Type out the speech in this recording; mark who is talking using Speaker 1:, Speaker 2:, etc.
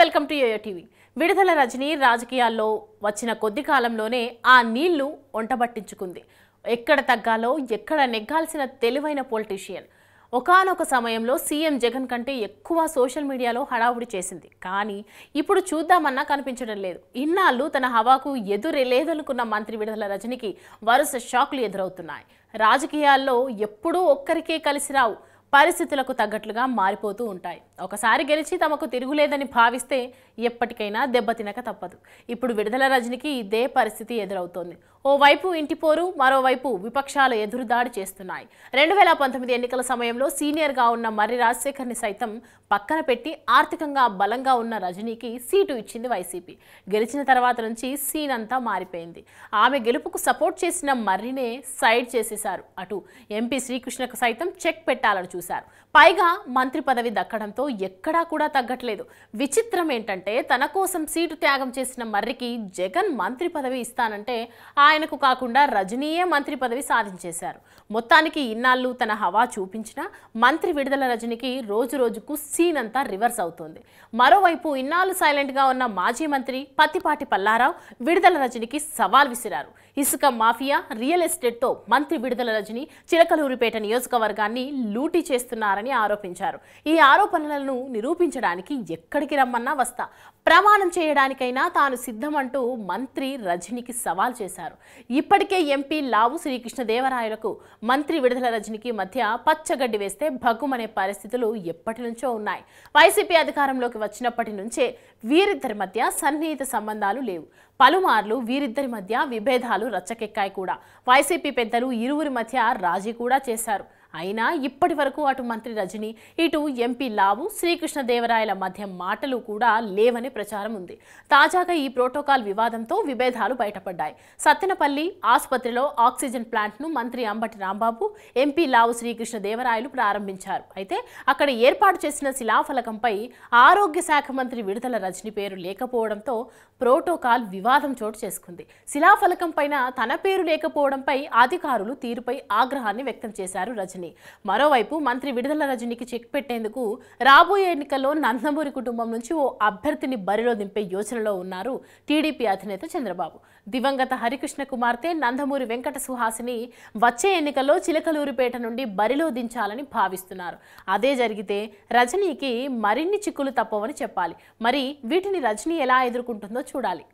Speaker 1: Welcome to yo-yo TV. విడుదల రజనీ రాజకీయాల్లో వచ్చిన కొద్ది కాలంలోనే ఆ నీళ్లు ఒంటబట్టించుకుంది. ఎక్కడ తగ్గాలో ఎక్కడ నెగ్గాల్సిన తెలివైన పొలిటీషియన్. ఒకానొక సమయంలో సీఎం జగన్ కంటే ఎక్కువ సోషల్ మీడియాలో హడావుడి చేసింది. కానీ ఇప్పుడు చూద్దామన్నా కనిపించడం లేదు. ఇన్నాళ్ళు తన హవాకు ఎదురెలేదనుకున్న మంత్రి విడుదల రజనీకి వరుస షాక్లు ఎదురవుతున్నాయి. రాజకీయాల్లో ఎప్పుడూ ఒక్కరికే కలిసి రావు, పరిస్థితులకు తగ్గట్లుగా మారిపోతూ ఉంటాయి. ఒకసారి గెలిచి తమకు తిరుగులేదని భావిస్తే ఎప్పటికైనా దెబ్బతినక తప్పదు. ఇప్పుడు విడుదల రజనీకి ఇదే పరిస్థితి ఎదురవుతోంది. ఓవైపు ఇంటి పోరు, మరోవైపు విపక్షాలు ఎదురుదాడి చేస్తున్నాయి. 2019 ఎన్నికల సమయంలో సీనియర్గా ఉన్న మర్రి రాజశేఖర్ని సైతం పక్కన పెట్టి ఆర్థికంగా బలంగా ఉన్న రజనీకి సీటు ఇచ్చింది వైసీపీ. గెలిచిన తర్వాత నుంచి సీన్ అంతా మారిపోయింది. ఆమె గెలుపుకు సపోర్ట్ చేసిన మర్రినే సైడ్ చేసేశారు. అటు ఎంపీ శ్రీకృష్ణకు సైతం చెక్ పెట్టాలని చూశారు. పైగా మంత్రి పదవి దక్కడంతో ఎక్కడా కూడా తగ్గట్లేదు. విచిత్రం ఏంటంటే తన కోసం సీటు త్యాగం చేసిన మర్రికి జగన్ మంత్రి పదవి ఇస్తానంటే ఆయనకు కాకుండా రజనీయే మంత్రి పదవి సాధించేశారు. మొత్తానికి ఇన్నాళ్ళు తన హవా చూపించిన మంత్రి విడుదల రజనీకి రోజు రోజుకు సీన్ అంతా రివర్స్ అవుతోంది. మరోవైపు ఇన్నాళ్ళు సైలెంట్గా ఉన్న మాజీ మంత్రి పత్తిపాటి పల్లారావు విడుదల రజనీకి సవాల్ విసిరారు. ఇసుక మాఫియా, రియల్ ఎస్టేట్తో మంత్రి విడుదల రజనీ చిలకలూరిపేట నియోజకవర్గాన్ని లూటీ చేస్తున్నారని ఆరోపించారు. ఈ ఆరోపణలను నిరూపించడానికి ఎక్కడికి రమ్మన్నా వస్తా, ప్రమాణం చేయడానికైనా తాను సిద్ధమంటూ మంత్రి రజనీకి సవాల్ చేశారు. ఇప్పటికే ఎంపీ లావు శ్రీకృష్ణదేవరాయలకు మంత్రి విడుదల రజనీకి మధ్య పచ్చగడ్డి వేస్తే భగ్గుమనే పరిస్థితులు ఎప్పటి నుంచో ఉన్నాయి. వైసీపీ అధికారంలోకి వచ్చినప్పటి నుంచే వీరిద్దరి మధ్య సన్నిహిత సంబంధాలు లేవు. పలుమార్లు వీరిద్దరి మధ్య విభేదాలు రచ్చకెక్కాయి కూడా. వైసీపీ పెద్దలు ఇరువురి మధ్య రాజీ కూడా చేశారు. అయినా ఇప్పటి వరకు అటు మంత్రి రజనీ, ఇటు ఎంపీ లావు శ్రీకృష్ణదేవరాయల మధ్య మాటలు కూడా లేవనే ప్రచారం ఉంది. తాజాగా ఈ ప్రోటోకాల్ వివాదంతో విభేదాలు బయటపడ్డాయి. సత్తెనపల్లి ఆసుపత్రిలో ఆక్సిజన్ ప్లాంట్ను మంత్రి అంబటి రాంబాబు, ఎంపీ లావు శ్రీకృష్ణదేవరాయలు ప్రారంభించారు. అయితే అక్కడ ఏర్పాటు చేసిన శిలాఫలకంపై ఆరోగ్య శాఖ మంత్రి విడుదల రజనీ పేరు లేకపోవడంతో ప్రోటోకాల్ వివాదం చోటు చేసుకుంది. శిలాఫలకం పైన తన పేరు లేకపోవడంపై అధికారులు తీరుపై ఆగ్రహాన్ని వ్యక్తం చేశారు రజనీ. మరోవైపు మంత్రి విడుదల రజనీకి చెక్ పెట్టేందుకు రాబోయే ఎన్నికల్లో నందమూరి కుటుంబం నుంచి ఓ అభ్యర్థిని బరిలో దింపే యోచనలో ఉన్నారు టీడీపీ అధినేత చంద్రబాబు. దివంగత హరికృష్ణ కుమార్తె నందమూరి వెంకట సుహాసిని వచ్చే ఎన్నికల్లో చిలకలూరిపేట నుండి బరిలో దించాలని భావిస్తున్నారు. అదే జరిగితే రజనీకి మరిన్ని చిక్కులు తప్పవని చెప్పాలి. మరి వీటిని రజనీ ఎలా ఎదుర్కొంటుందో చూడాలి.